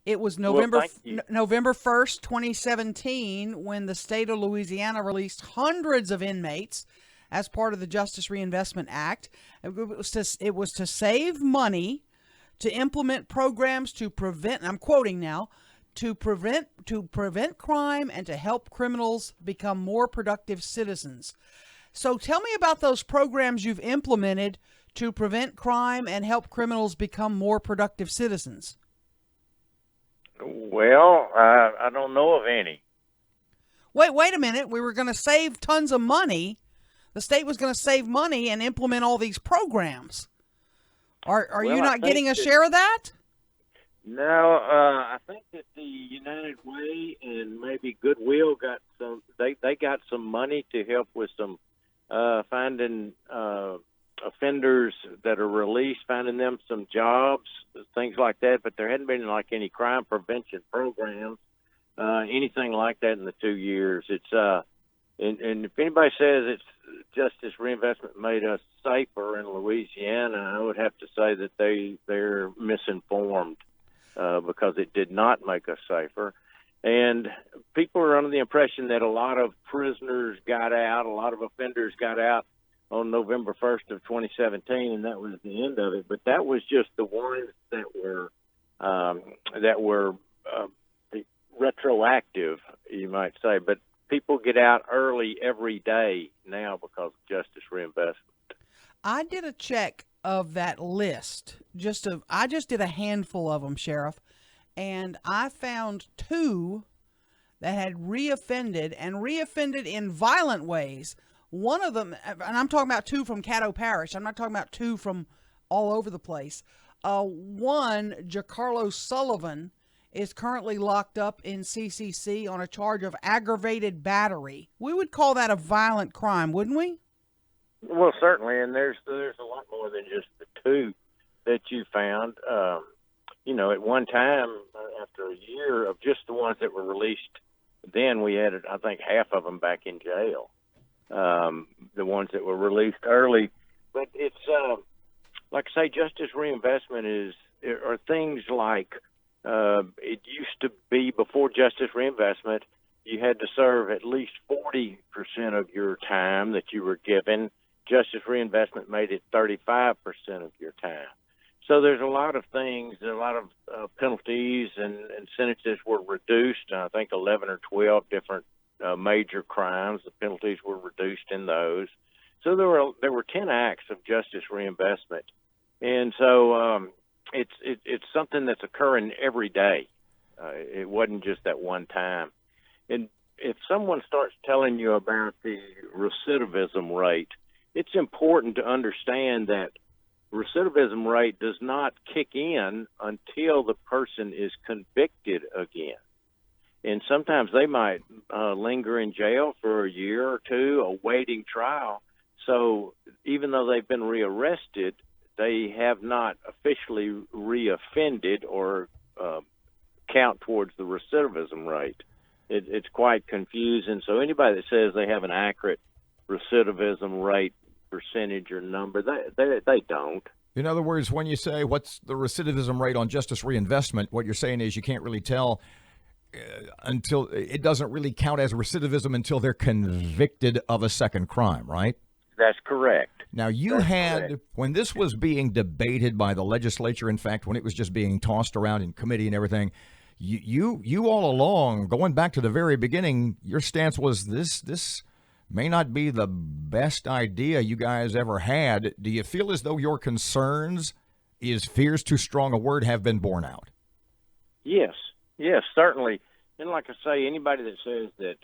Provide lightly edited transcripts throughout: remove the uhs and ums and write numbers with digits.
It was Well, thank you. November 1st, 2017, when the state of Louisiana released hundreds of inmates as part of the Justice Reinvestment Act. It was to save money, to implement programs to prevent, and I'm quoting now, to prevent crime and to help criminals become more productive citizens. So tell me about those programs you've implemented to prevent crime and help criminals become more productive citizens. Well, I don't know of any. Wait a minute. We were going to save tons of money. The state was going to save money and implement all these programs. Are Well, you I not getting a think share of that? No, I think that the United Way and maybe Goodwill got some. They got some money to help with some finding offenders that are released, finding them some jobs, things like that. But there hadn't been like any crime prevention programs, anything like that in the 2 years. It's and if anybody says it's justice reinvestment made us safer in Louisiana, I would have to say that they're misinformed. Because it did not make us safer. And people are under the impression that a lot of prisoners got out, a lot of offenders got out on November 1st of 2017, and that was the end of it. But that was just the ones that were retroactive, you might say. But people get out early every day now because of justice reinvestment. I did a check of that list. I just did a handful of them, Sheriff, and I found 2 that had reoffended in violent ways. One of them, and I'm talking about 2 from Caddo Parish. I'm not talking about 2 from all over the place. One, Giancarlo Sullivan, is currently locked up in CCC on a charge of aggravated battery. We would call that a violent crime, wouldn't we? Well, certainly, and there's a lot more than just the 2 that you found. At one time, after a year of just the ones that were released, then we had, I think, half of them back in jail. The ones that were released early, but it's like I say, justice reinvestment are things like it used to be before justice reinvestment. You had to serve at least 40% of your time that you were given. Justice reinvestment made it 35% of your time. So there's a lot of things, a lot of penalties and sentences were reduced. I think 11 or 12 different major crimes, the penalties were reduced in those. So there were 10 acts of justice reinvestment. And so it's something that's occurring every day. It wasn't just that one time. And if someone starts telling you about the recidivism rate, it's important to understand that recidivism rate does not kick in until the person is convicted again. And sometimes they might linger in jail for a year or 2 awaiting trial. So even though they've been rearrested, they have not officially reoffended or count towards the recidivism rate. It's quite confusing. So anybody that says they have an accurate recidivism rate percentage or number, they don't. In other words, when you say what's the recidivism rate on justice reinvestment, what you're saying is you can't really tell until it doesn't really count as recidivism until they're convicted of a second crime, right? That's correct. Now, when this was being debated by the legislature, in fact, when it was just being tossed around in committee and everything, you all along, going back to the very beginning, your stance was this may not be the best idea you guys ever had. Do you feel as though your concerns, is fear's too strong a word, have been borne out? Yes, certainly. And like I say, anybody that says that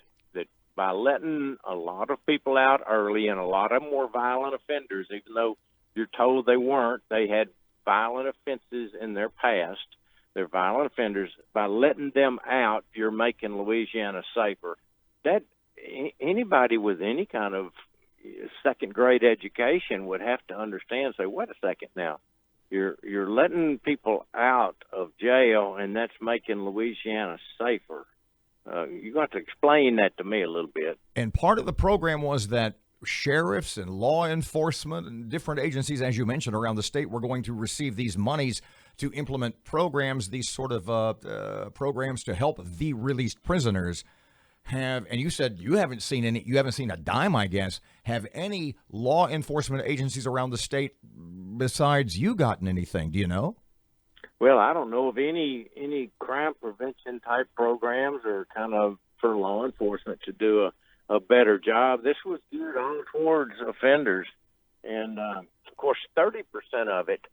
by letting a lot of people out early, and a lot of them were violent offenders, even though you're told they weren't, they had violent offenses in their past, they're violent offenders, by letting them out, you're making Louisiana safer. That anybody with any kind of second grade education would have to understand, say, wait a second now, you're letting people out of jail, and that's making Louisiana safer. You're going to have to explain that to me a little bit. And part of the program was that sheriffs and law enforcement and different agencies, as you mentioned, around the state were going to receive these monies to implement programs, these sort of programs to help the released prisoners. And you said you haven't seen a dime, I guess. Have any law enforcement agencies around the state besides you gotten anything? Do you know? Well, I don't know of any crime prevention type programs or kind of for law enforcement to do a better job. This was geared on towards offenders, and of course, 30% of it,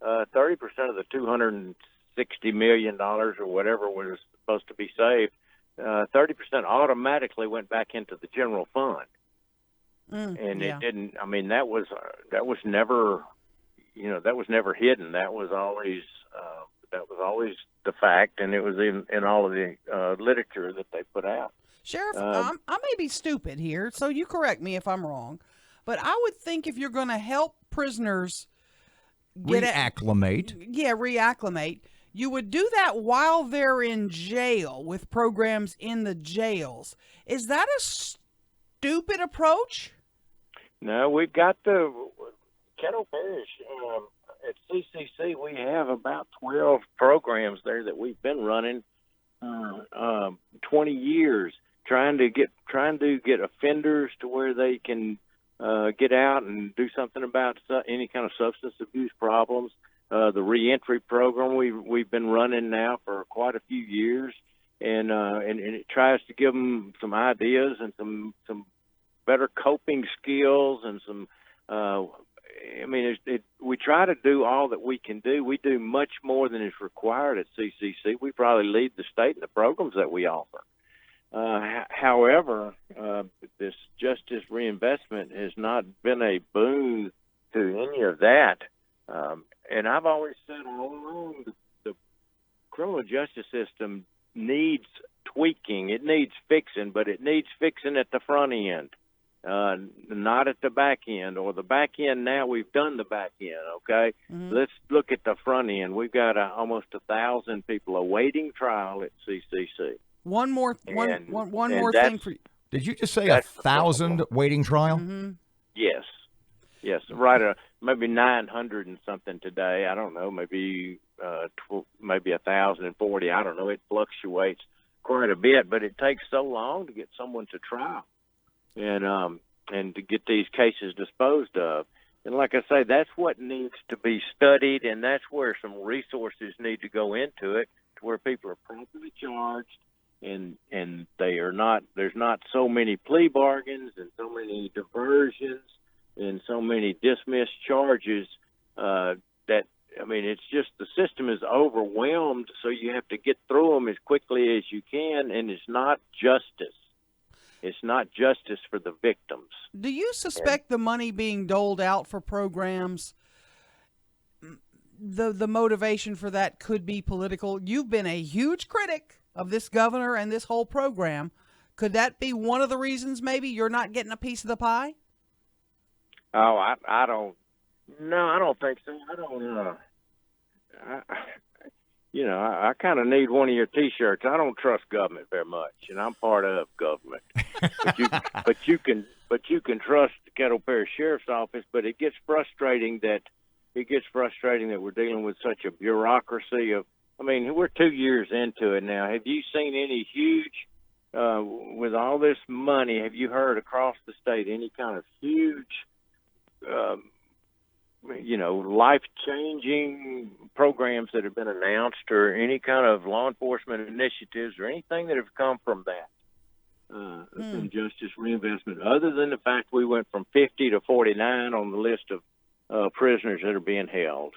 30% of the $260 million or whatever was supposed to be saved. 30% automatically went back into the general fund, and it didn't. I mean, that was never, that was never hidden. That was always the fact, and it was in all of the literature that they put out. Sheriff, I may be stupid here, so you correct me if I'm wrong, but I would think if you're going to help prisoners reacclimate, you would do that while they're in jail with programs in the jails. Is that a stupid approach? No, we've got the Kettle Parish at CCC. We have about 12 programs there that we've been running 20 years, trying to get offenders to where they can get out and do something about any kind of substance abuse problems. The reentry program we've been running now for quite a few years, and it tries to give them some ideas and some better coping skills and some. We try to do all that we can do. We do much more than is required at CCC. We probably lead the state in the programs that we offer. However, this justice reinvestment has not been a boon to any of that. And I've always said all along the criminal justice system needs tweaking. It needs fixing, but it needs fixing at the front end, not at the back end. Or the back end, now we've done the back end, okay? Mm-hmm. Let's look at the front end. We've got almost 1,000 people awaiting trial at CCC. One more thing for you. Did you just say 1,000 waiting trial? Mm-hmm. Yes, right. Maybe 900 and something today. I don't know. Maybe 1,040. I don't know. It fluctuates quite a bit, but it takes so long to get someone to trial, and to get these cases disposed of. And like I say, that's what needs to be studied, and that's where some resources need to go into it, to where people are properly charged, and there's not so many plea bargains and so many diversions and so many dismissed charges it's just the system is overwhelmed, so you have to get through them as quickly as you can, and it's not justice. It's not justice for the victims. Do you suspect the money being doled out for programs, the motivation for that could be political? You've been a huge critic of this governor and this whole program. Could that be one of the reasons maybe you're not getting a piece of the pie? Oh, I don't. No, I don't think so. I don't. I kind of need one of your T-shirts. I don't trust government very much, and I'm part of government. but you can trust the Kettle Parish Sheriff's Office. But it gets frustrating that we're dealing with such a bureaucracy of. We're 2 years into it now. Have you seen any huge, with all this money? Have you heard across the state any kind of huge? Life-changing programs that have been announced, or any kind of law enforcement initiatives, or anything that have come from that from justice reinvestment, other than the fact we went from 50 to 49 on the list of prisoners that are being held.